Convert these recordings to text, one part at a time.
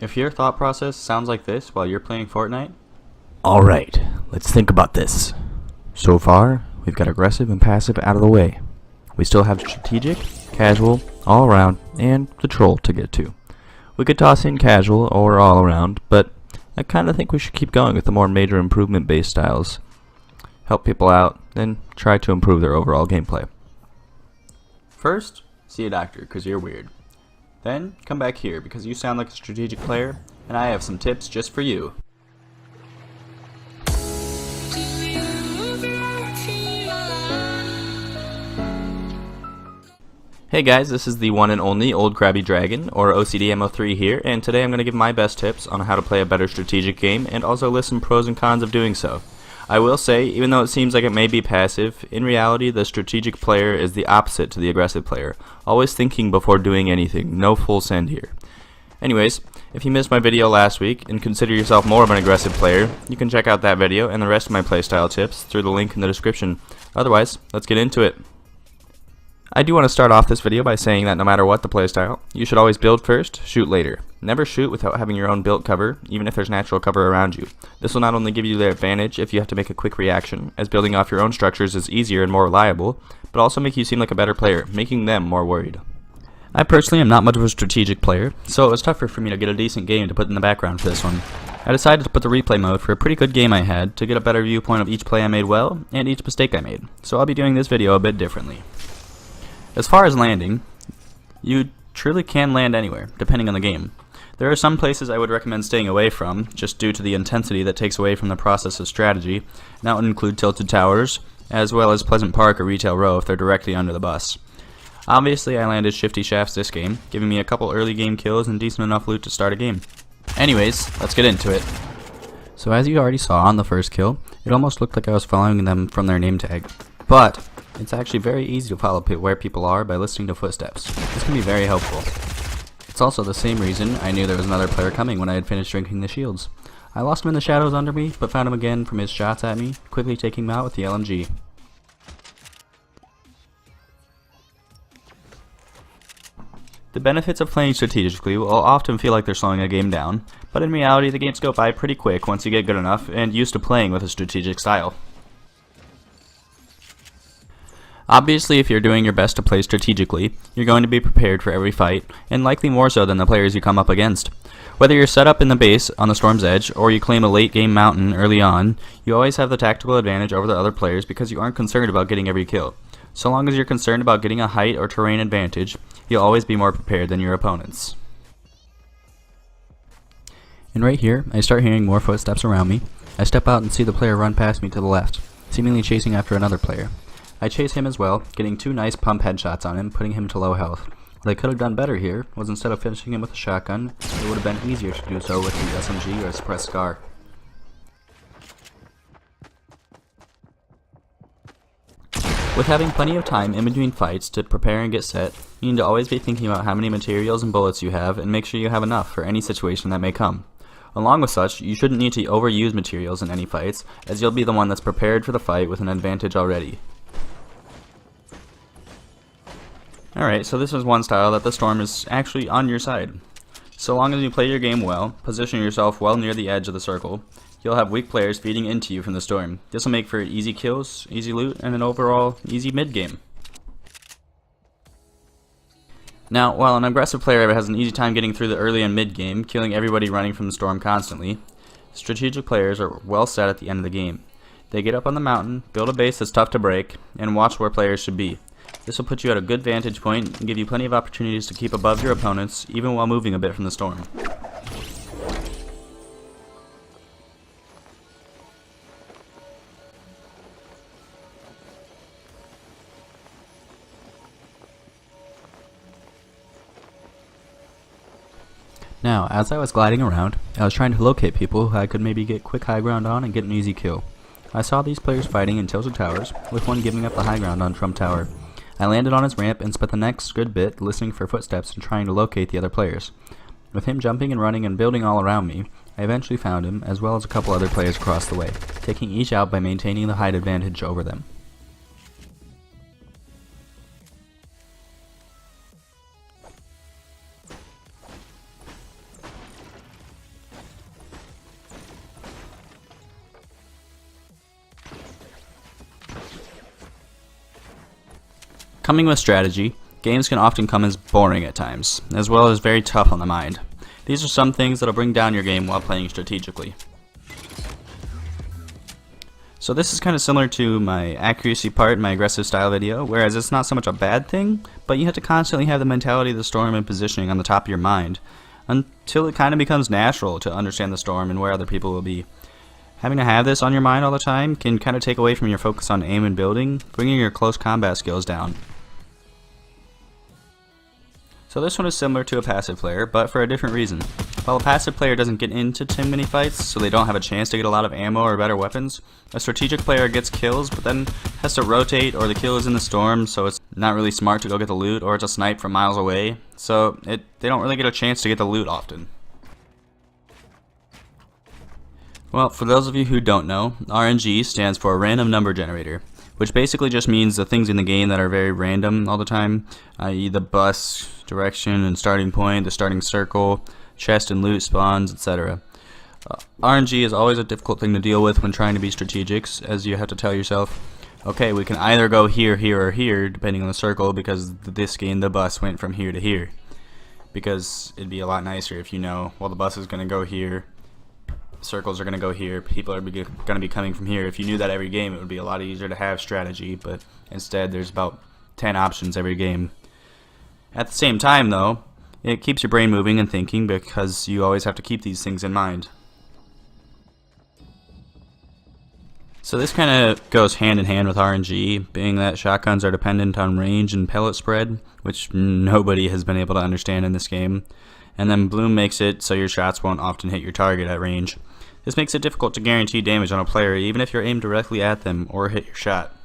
If your thought process sounds like this while you're playing Fortnite, Alright, let's think about this. So far, we've got aggressive and passive out of the way. We still have strategic, casual, all around, and the troll to get to. We could toss in casual or all around, but I kinda think we should keep going with the more major improvement based styles. Help people out, then try to improve their overall gameplay. first, see a doctor because you're weird. Then, come back here because you sound like a strategic player, and I have some tips just for you. Hey guys, this is the one and only Old Krabby Dragon, or OCDMO3 here, and today I'm going to give my best tips on how to play a better strategic game, and also list some pros and cons of doing so. I will say, even though it seems like it may be passive, in reality the strategic player is the opposite to the aggressive player, always thinking before doing anything, no full send here. Anyways, if you missed my video last week and consider yourself more of an aggressive player, you can check out that video and the rest of my playstyle tips through the link in the description. Otherwise, let's get into it. I do want to start off this video by saying that no matter what the playstyle, you should always build first, shoot later. Never shoot without having your own built cover, even if there's natural cover around you. This will not only give you the advantage if you have to make a quick reaction, as building off your own structures is easier and more reliable, but also make you seem like a better player, making them more worried. I personally am not much of a strategic player, so it was tougher for me to get a decent game to put in the background for this one. I decided to put the replay mode for a pretty good game I had to get a better viewpoint of each play I made well, and each mistake I made, so I'll be doing this video a bit differently. As far as landing, you truly can land anywhere, depending on the game. There are some places I would recommend staying away from, just due to the intensity that takes away from the process of strategy, and that would include Tilted Towers, as well as Pleasant Park or Retail Row if they're directly under the bus. Obviously I landed Shifty Shafts this game, giving me a couple early game kills and decent enough loot to start a game. Anyways, let's get into it. So as you already saw on the first kill, it almost looked like I was following them from their name tag, but it's actually very easy to follow where people are by listening to footsteps. This can be very helpful. It's also the same reason I knew there was another player coming when I had finished drinking the shields. I lost him in the shadows under me, but found him again from his shots at me, quickly taking him out with the LMG. The benefits of playing strategically will often feel like they're slowing a game down, but in reality the games go by pretty quick once you get good enough and used to playing with a strategic style. Obviously, if you're doing your best to play strategically, you're going to be prepared for every fight, and likely more so than the players you come up against. Whether you're set up in the base on the storm's edge, or you claim a late game mountain early on, you always have the tactical advantage over the other players because you aren't concerned about getting every kill. So long as you're concerned about getting a height or terrain advantage, you'll always be more prepared than your opponents. And right here, I start hearing more footsteps around me. I step out and see the player run past me to the left, seemingly chasing after another player. I chase him as well, getting two nice pump headshots on him, putting him to low health. What I could have done better here was instead of finishing him with a shotgun, it would have been easier to do so with the SMG or a suppressed scar. With having plenty of time in between fights to prepare and get set, you need to always be thinking about how many materials and bullets you have and make sure you have enough for any situation that may come. Along with such, you shouldn't need to overuse materials in any fights, as you'll be the one that's prepared for the fight with an advantage already. Alright, so this is one style that the storm is actually on your side. So long as you play your game well, position yourself well near the edge of the circle, you'll have weak players feeding into you from the storm. This will make for easy kills, easy loot, and an overall easy mid-game. Now, while an aggressive player has an easy time getting through the early and mid-game, killing everybody running from the storm constantly, strategic players are well set at the end of the game. They get up on the mountain, build a base that's tough to break, and watch where players should be. This will put you at a good vantage point and give you plenty of opportunities to keep above your opponents, even while moving a bit from the storm. Now, as I was gliding around, I was trying to locate people who I could maybe get quick high ground on and get an easy kill. I saw these players fighting in Tilted Towers, with one giving up the high ground on Trump Tower. I landed on his ramp and spent the next good bit listening for footsteps and trying to locate the other players. With him jumping and running and building all around me, I eventually found him, as well as a couple other players across the way, taking each out by maintaining the height advantage over them. Coming with strategy, games can often come as boring at times, as well as very tough on the mind. These are some things that'll bring down your game while playing strategically. So this is kind of similar to my accuracy part in my aggressive style video, whereas it's not so much a bad thing, but you have to constantly have the mentality of the storm and positioning on the top of your mind, until it kind of becomes natural to understand the storm and where other people will be. Having to have this on your mind all the time can kind of take away from your focus on aim and building, bringing your close combat skills down. So this one is similar to a passive player, but for a different reason. While a passive player doesn't get into too many fights, so they don't have a chance to get a lot of ammo or better weapons, a strategic player gets kills, but then has to rotate, or the kill is in the storm, so it's not really smart to go get the loot, or it's a snipe from miles away, so they don't really get a chance to get the loot often. Well, for those of you who don't know, RNG stands for Random Number Generator, which basically just means the things in the game that are very random all the time, i.e. the bus, direction and starting point, the starting circle, chest and loot spawns, etc. RNG is always a difficult thing to deal with when trying to be strategic, as you have to tell yourself, okay, we can either go here, here, or here, depending on the circle, because this game the bus went from here to here. Because it'd be a lot nicer if you know, well, the bus is going to go here, circles are going to go here, people are going to be coming from here. If you knew that every game, it would be a lot easier to have strategy, but instead there's about 10 options every game. At the same time, though, it keeps your brain moving and thinking, because you always have to keep these things in mind. So this kind of goes hand in hand with RNG, being that shotguns are dependent on range and pellet spread, which nobody has been able to understand in this game. And then Bloom makes it so your shots won't often hit your target at range. This makes it difficult to guarantee damage on a player, even if you're aimed directly at them or hit your shot.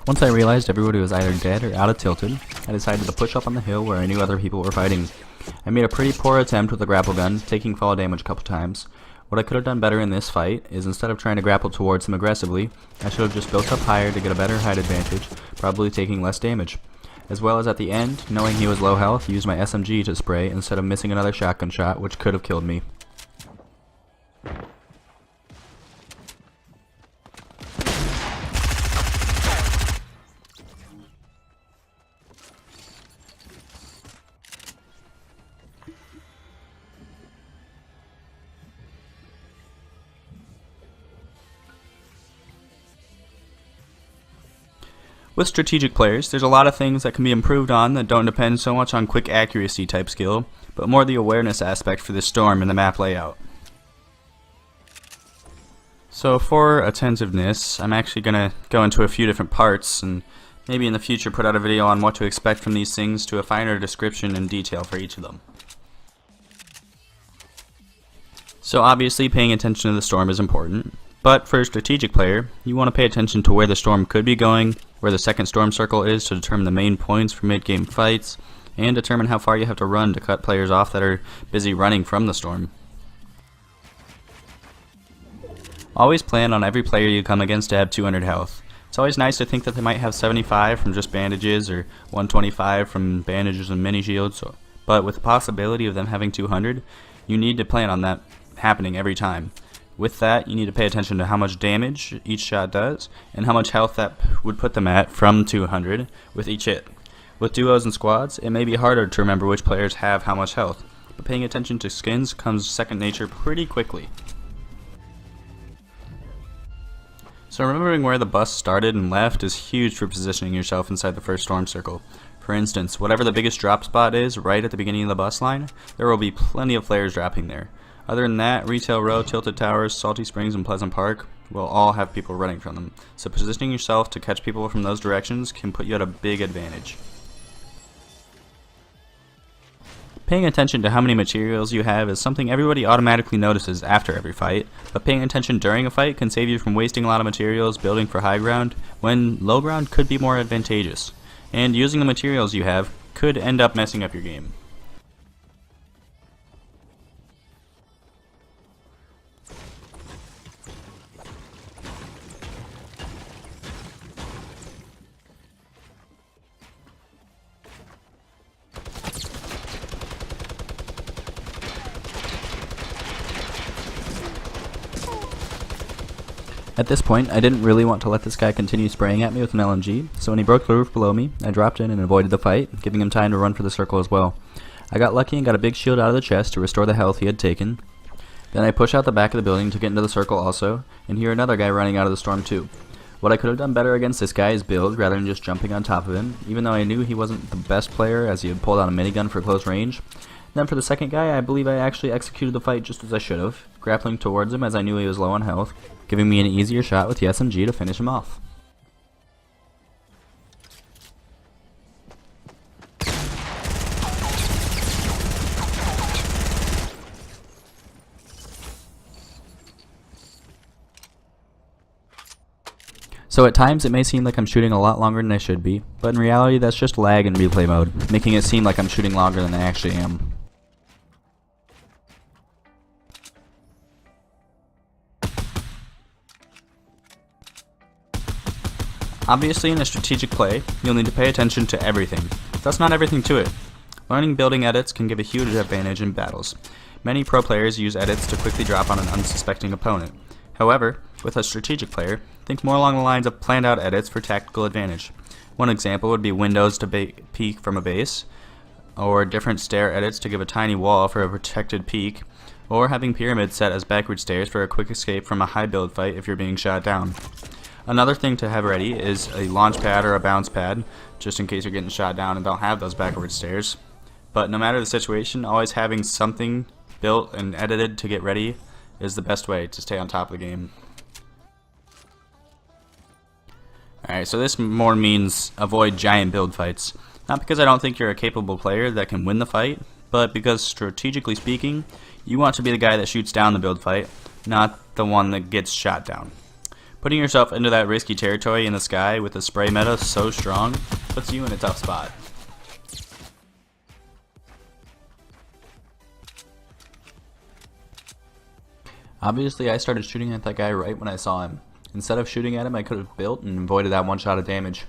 Once I realized everybody was either dead or out of tilted, I decided to push up on the hill where I knew other people were fighting. I made a pretty poor attempt with the grapple gun, taking fall damage a couple times. What I could have done better in this fight is, instead of trying to grapple towards him aggressively, I should have just built up higher to get a better height advantage, probably taking less damage. As well as at the end, knowing he was low health, used my SMG to spray instead of missing another shotgun shot, which could have killed me. With strategic players, there's a lot of things that can be improved on that don't depend so much on quick accuracy type skill, but more the awareness aspect for the storm and the map layout. So for attentiveness, I'm actually going to go into a few different parts, and maybe in the future put out a video on what to expect from these things to a finer description and detail for each of them. So obviously paying attention to the storm is important, but for a strategic player, you want to pay attention to where the storm could be going, where the second storm circle is to determine the main points for mid-game fights, and determine how far you have to run to cut players off that are busy running from the storm. Always plan on every player you come against to have 200 health. It's always nice to think that they might have 75 from just bandages or 125 from bandages and mini shields, but with the possibility of them having 200, you need to plan on that happening every time. With that, you need to pay attention to how much damage each shot does, and how much health that would put them at from 200 with each hit. With duos and squads, it may be harder to remember which players have how much health, but paying attention to skins comes second nature pretty quickly. So remembering where the bus started and left is huge for positioning yourself inside the first storm circle. For instance, whatever the biggest drop spot is right at the beginning of the bus line, there will be plenty of players dropping there. Other than that, Retail Row, Tilted Towers, Salty Springs, and Pleasant Park will all have people running from them, so positioning yourself to catch people from those directions can put you at a big advantage. Paying attention to how many materials you have is something everybody automatically notices after every fight, but paying attention during a fight can save you from wasting a lot of materials building for high ground, when low ground could be more advantageous, and using the materials you have could end up messing up your game. At this point, I didn't really want to let this guy continue spraying at me with an LMG, so when he broke the roof below me, I dropped in and avoided the fight, giving him time to run for the circle as well. I got lucky and got a big shield out of the chest to restore the health he had taken. Then I push out the back of the building to get into the circle also, and hear another guy running out of the storm too. What I could have done better against this guy is build rather than just jumping on top of him, even though I knew he wasn't the best player as he had pulled out a minigun for close range. Then for the second guy, I believe I actually executed the fight just as I should have, grappling towards him as I knew he was low on health, giving me an easier shot with the SMG to finish him off. So at times it may seem like I'm shooting a lot longer than I should be, but in reality that's just lag in replay mode, making it seem like I'm shooting longer than I actually am. Obviously, in a strategic play, you'll need to pay attention to everything. That's not everything to it. Learning building edits can give a huge advantage in battles. Many pro players use edits to quickly drop on an unsuspecting opponent. However, with a strategic player, think more along the lines of planned out edits for tactical advantage. One example would be windows to peek from a base, or different stair edits to give a tiny wall for a protected peek, or having pyramids set as backward stairs for a quick escape from a high build fight if you're being shot down. Another thing to have ready is a launch pad or a bounce pad, just in case you're getting shot down and don't have those backward stairs. But no matter the situation, always having something built and edited to get ready is the best way to stay on top of the game. Alright, so this more means avoid giant build fights. Not because I don't think you're a capable player that can win the fight, but because strategically speaking, you want to be the guy that shoots down the build fight, not the one that gets shot down. Putting yourself into that risky territory in the sky with the spray meta so strong puts you in a tough spot. Obviously, I started shooting at that guy right when I saw him. Instead of shooting at him, I could have built and avoided that one shot of damage.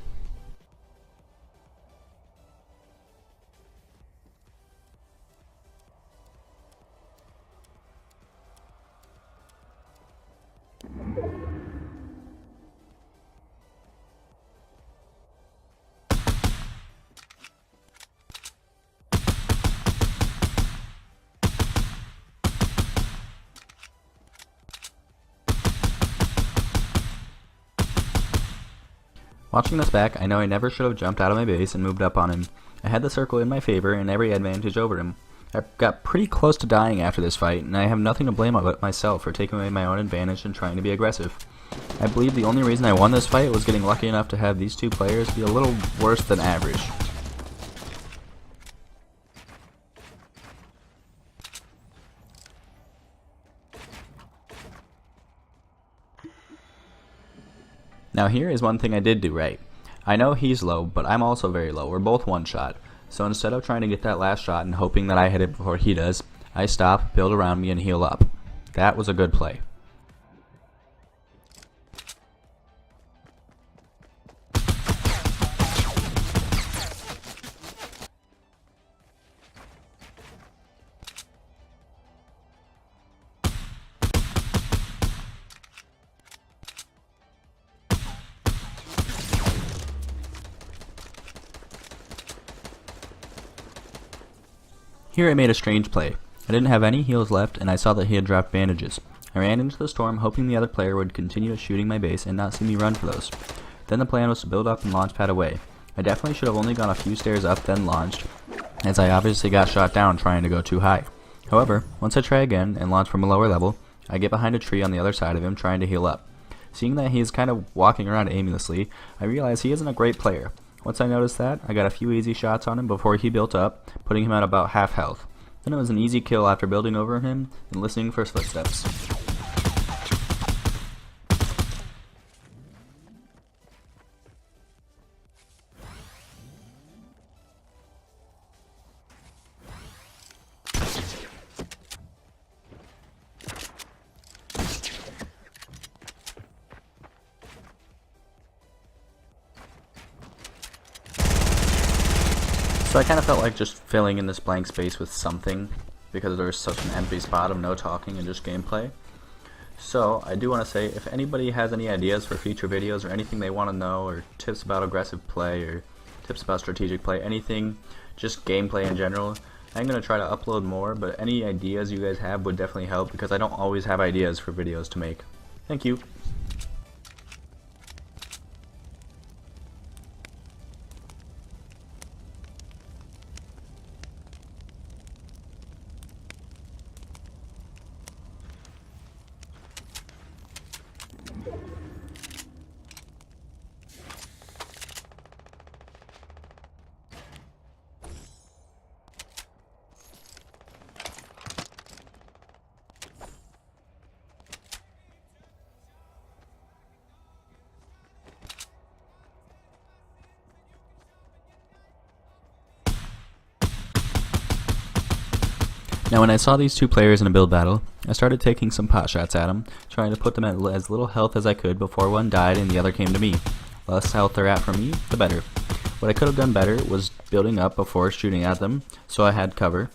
Watching this back, I know I never should have jumped out of my base and moved up on him. I had the circle in my favor and every advantage over him. I got pretty close to dying after this fight, and I have nothing to blame about myself for taking away my own advantage and trying to be aggressive. I believe the only reason I won this fight was getting lucky enough to have these two players be a little worse than average. Now here is one thing I did do right. I know he's low, but I'm also very low. We're both one shot. So instead of trying to get that last shot and hoping that I hit it before he does, I stop, build around me, and heal up. That was a good play. Here I made a strange play. I didn't have any heals left, and I saw that he had dropped bandages. I ran into the storm, hoping the other player would continue shooting my base and not see me run for those. Then the plan was to build up and launch pad away. I definitely should have only gone a few stairs up then launched, as I obviously got shot down trying to go too high. However, once I try again and launch from a lower level, I get behind a tree on the other side of him trying to heal up. Seeing that he is kind of walking around aimlessly, I realize he isn't a great player. Once I noticed that, I got a few easy shots on him before he built up, putting him at about half health. Then it was an easy kill after building over him and listening for his footsteps. So I kind of felt like just filling in this blank space with something, because there was such an empty spot of no talking and just gameplay. So I do want to say, if anybody has any ideas for future videos or anything they want to know, or tips about aggressive play, or tips about strategic play, anything, just gameplay in general, I'm going to try to upload more, but any ideas you guys have would definitely help, because I don't always have ideas for videos to make. Thank you. Now when I saw these two players in a build battle, I started taking some pot shots at them, trying to put them at as little health as I could before one died and the other came to me. The less health they're at from me, the better. What I could have done better was building up before shooting at them, so I had cover.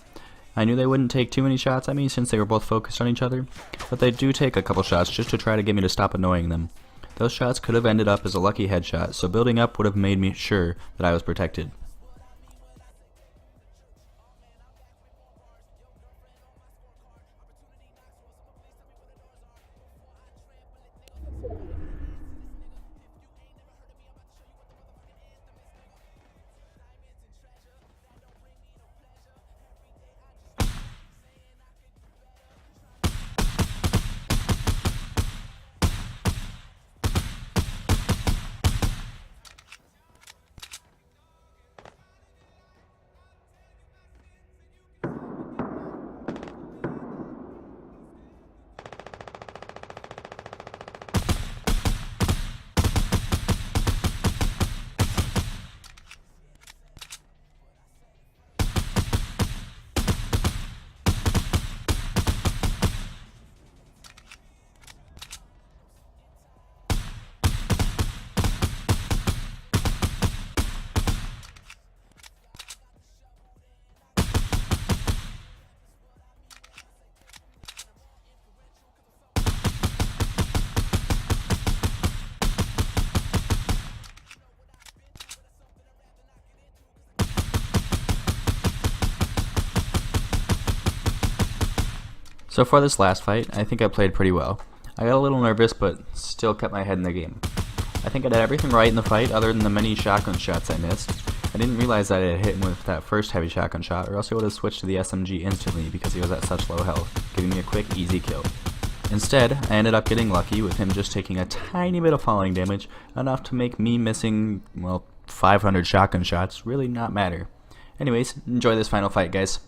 I knew they wouldn't take too many shots at me since they were both focused on each other, but they do take a couple shots just to try to get me to stop annoying them. Those shots could have ended up as a lucky headshot, so building up would have made me sure that I was protected. So for this last fight, I think I played pretty well. I got a little nervous, but still kept my head in the game. I think I did everything right in the fight other than the many shotgun shots I missed. I didn't realize that I had hit him with that first heavy shotgun shot, or else I would have switched to the SMG instantly because he was at such low health, giving me a quick, easy kill. Instead, I ended up getting lucky with him just taking a tiny bit of falling damage, enough to make me missing, well, 500 shotgun shots really not matter. Anyways, enjoy this final fight, guys.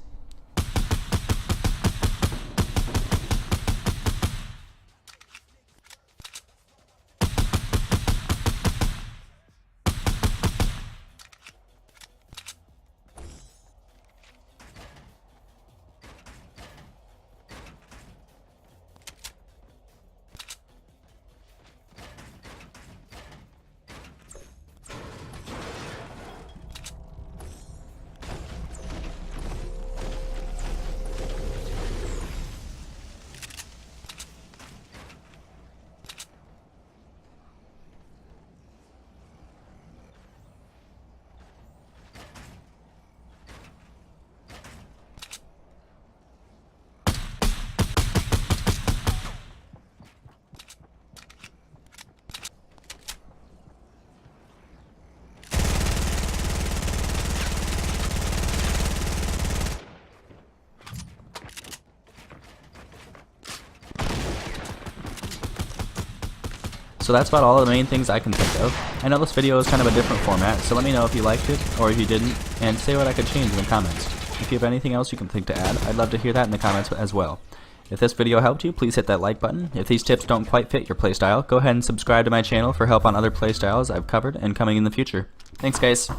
So that's about all the main things I can think of. I know this video is kind of a different format, so let me know if you liked it or if you didn't, and say what I could change in the comments. If you have anything else you can think to add, I'd love to hear that in the comments as well. If this video helped you, please hit that like button. If these tips don't quite fit your playstyle, go ahead and subscribe to my channel for help on other playstyles I've covered and coming in the future. Thanks guys!